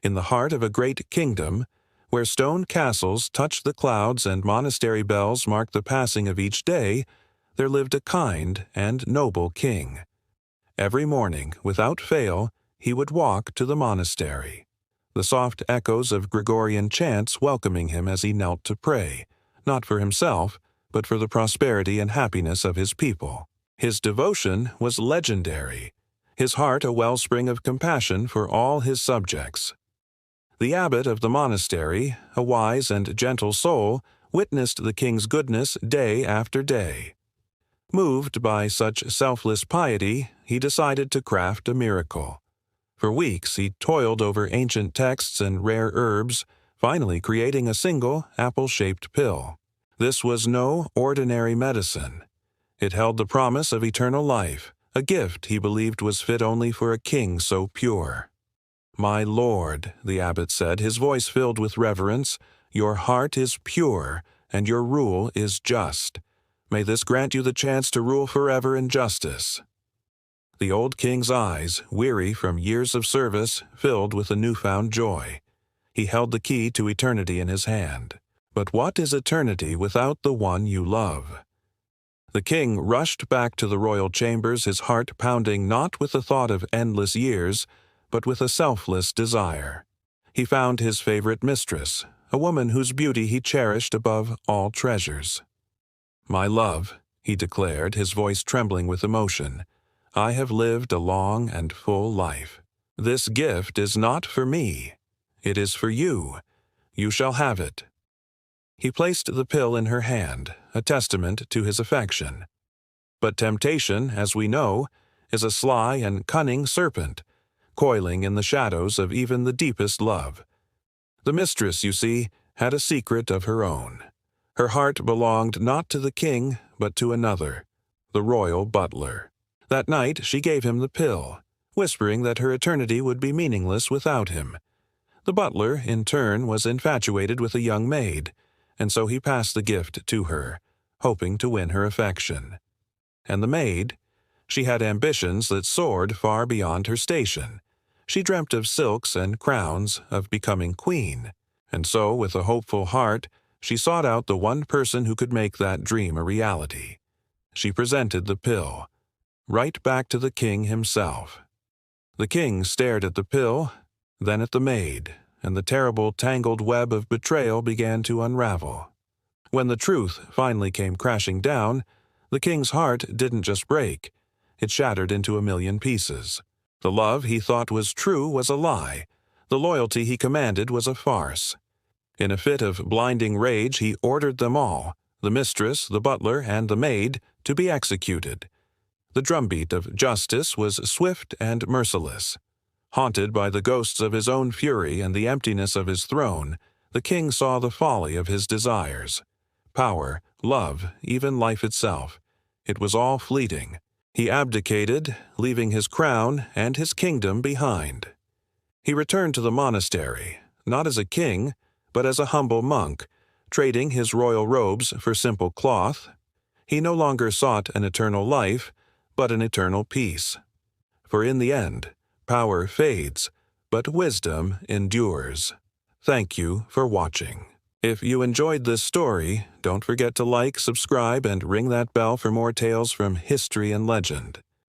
In the heart of a great kingdom, where stone castles touch the clouds and monastery bells mark the passing of each day, there lived a kind and noble king. Every morning, without fail, he would walk to the monastery, the soft echoes of Gregorian chants welcoming him as he knelt to pray, not for himself, but for the prosperity and happiness of his people. His devotion was legendary, his heart a wellspring of compassion for all his subjects. The abbot of the monastery, a wise and gentle soul, witnessed the king's goodness day after day. Moved by such selfless piety, he decided to craft a miracle. For weeks he toiled over ancient texts and rare herbs, finally creating a single apple-shaped pill. This was no ordinary medicine. It held the promise of eternal life, a gift he believed was fit only for a king so pure. "My lord," the abbot said, his voice filled with reverence, "your heart is pure, and your rule is just. May this grant you the chance to rule forever in justice." The old king's eyes, weary from years of service, filled with a newfound joy. He held the key to eternity in his hand. But what is eternity without the one you love? The king rushed back to the royal chambers, his heart pounding not with the thought of endless years, but with a selfless desire. He found his favorite mistress, a woman whose beauty he cherished above all treasures. "My love," he declared, his voice trembling with emotion, "I have lived a long and full life. This gift is not for me. It is for you. You shall have it." He placed the pill in her hand, a testament to his affection. But temptation, as we know, is a sly and cunning serpent, coiling in the shadows of even the deepest love. The mistress, you see, had a secret of her own. Her heart belonged not to the king, but to another, the royal butler. That night she gave him the pill, whispering that her eternity would be meaningless without him. The butler, in turn, was infatuated with a young maid, and so he passed the gift to her, hoping to win her affection. And the maid? She had ambitions that soared far beyond her station. She dreamt of silks and crowns, of becoming queen. And so, with a hopeful heart, she sought out the one person who could make that dream a reality. She presented the pill, right back to the king himself. The king stared at the pill, then at the maid, and the terrible tangled web of betrayal began to unravel. When the truth finally came crashing down, the king's heart didn't just break. It shattered into a million pieces. The love he thought was true was a lie. The loyalty he commanded was a farce. In a fit of blinding rage, he ordered them all, the mistress, the butler, and the maid, to be executed. The drumbeat of justice was swift and merciless. Haunted by the ghosts of his own fury and the emptiness of his throne, the king saw the folly of his desires. Power, love, even life itself. It was all fleeting. He abdicated, leaving his crown and his kingdom behind. He returned to the monastery, not as a king, but as a humble monk, trading his royal robes for simple cloth. He no longer sought an eternal life, but an eternal peace. For in the end, power fades, but wisdom endures. Thank you for watching. If you enjoyed this story, don't forget to like, subscribe, and ring that bell for more tales from history and legend.